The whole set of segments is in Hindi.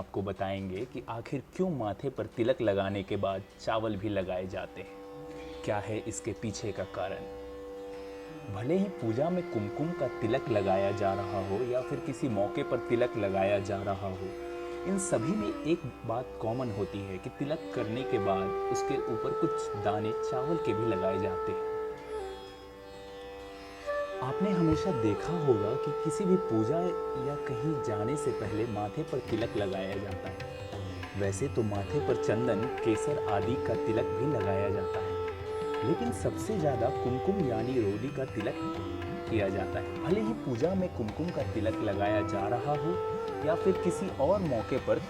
आपको बताएंगे कि आखिर क्यों माथे पर तिलक लगाने के बाद चावल भी लगाए जाते हैं। क्या है इसके पीछे का कारण। भले ही पूजा में कुमकुम का तिलक लगाया जा रहा हो या फिर किसी मौके पर तिलक लगाया जा रहा हो, इन सभी में एक बात कॉमन होती है कि तिलक करने के बाद उसके ऊपर कुछ दाने चावल के भी लगाए जाते हैं। आपने हमेशा देखा होगा कि किसी भी पूजा या कहीं जाने से पहले माथे पर तिलक लगाया जाता है। वैसे तो माथे पर चंदन, केसर आदि का तिलक भी लगाया जाता है, लेकिन सबसे ज़्यादा कुमकुम यानी रोली का तिलक किया जाता है। भले ही पूजा में कुमकुम का तिलक लगाया जा रहा हो या फिर किसी और मौके पर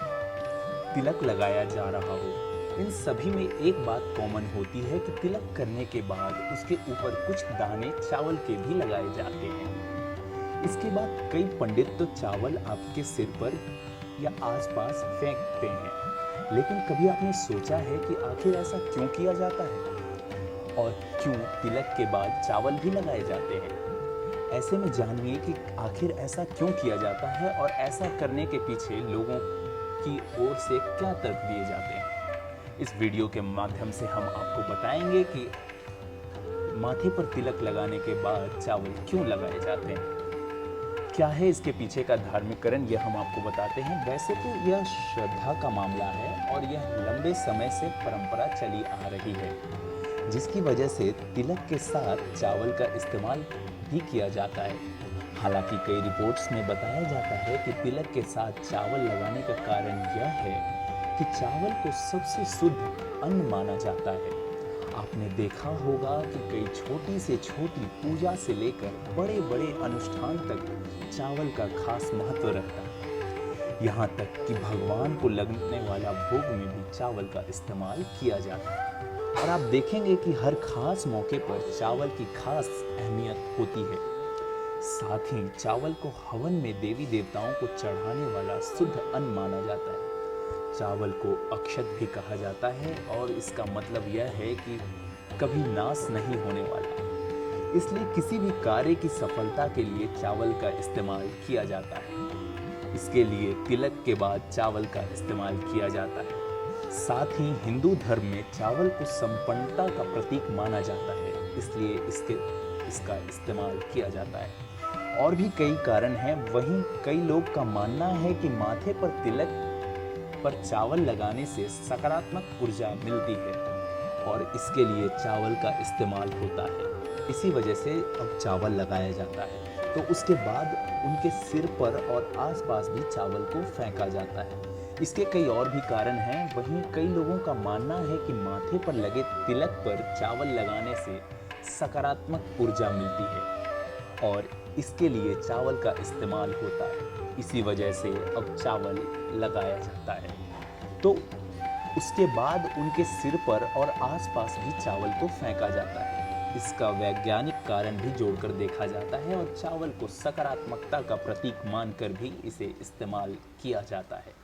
तिलक लगाया जा रहा हो, इन सभी में एक बात कॉमन होती है कि तिलक करने के बाद उसके ऊपर कुछ दाने चावल के भी लगाए जाते हैं। इसके बाद कई पंडित तो चावल आपके सिर पर या आसपास फेंकते हैं, लेकिन कभी आपने सोचा है कि आखिर ऐसा क्यों किया जाता है और क्यों तिलक के बाद चावल भी लगाए जाते हैं। ऐसे में जानिए कि आखिर ऐसा क्यों किया जाता है और ऐसा करने के पीछे लोगों की ओर से क्या तर्क दिए जाते हैं। इस वीडियो के माध्यम से हम आपको बताएंगे कि माथे पर तिलक लगाने के बाद चावल क्यों लगाए जाते हैं, क्या है इसके पीछे का धार्मिक कारण, यह हम आपको बताते हैं। वैसे तो यह श्रद्धा का मामला है और यह लंबे समय से परंपरा चली आ रही है, जिसकी वजह से तिलक के साथ चावल का इस्तेमाल भी किया जाता है। हालांकि कई रिपोर्ट्स में बताया जाता है कि तिलक के साथ चावल लगाने का कारण यह है कि चावल को सबसे शुद्ध अन्न माना जाता है। आपने देखा होगा कि कई छोटी से छोटी पूजा से लेकर बड़े बड़े अनुष्ठान तक चावल का खास महत्व रहता है। यहाँ तक कि भगवान को लगने वाला भोग में भी चावल का इस्तेमाल किया जाता है। और आप देखेंगे कि हर खास मौके पर चावल की खास अहमियत होती है। साथ ही चावल को हवन में देवी देवताओं को चढ़ाने वाला शुद्ध अन्न माना जाता है। चावल को अक्षत भी कहा जाता है और इसका मतलब यह है कि कभी नाश नहीं होने वाला। इसलिए किसी भी कार्य की सफलता के लिए चावल का इस्तेमाल किया जाता है। इसके लिए तिलक के बाद चावल का इस्तेमाल किया जाता है। साथ ही हिंदू धर्म में चावल को संपन्नता का प्रतीक माना जाता है, इसलिए इसका इस्तेमाल किया जाता है। और भी कई कारण हैं। वहीं कई लोग का मानना है कि माथे पर तिलक पर चावल लगाने से सकारात्मक ऊर्जा मिलती है और इसके लिए चावल का इस्तेमाल होता है। इसी वजह से अब चावल लगाया जाता है। तो उसके बाद उनके सिर पर और आसपास भी चावल को फेंका जाता है। इसके कई और भी कारण हैं। वहीं कई लोगों का मानना है कि माथे पर लगे तिलक पर चावल लगाने से सकारात्मक ऊर्जा मिलती है और इसके लिए चावल का इस्तेमाल होता है। इसी वजह से अब चावल लगाया जाता है। तो उसके बाद उनके सिर पर और आसपास भी चावल को फेंका जाता है। इसका वैज्ञानिक कारण भी जोड़कर देखा जाता है और चावल को सकारात्मकता का प्रतीक मानकर भी इसे इस्तेमाल किया जाता है।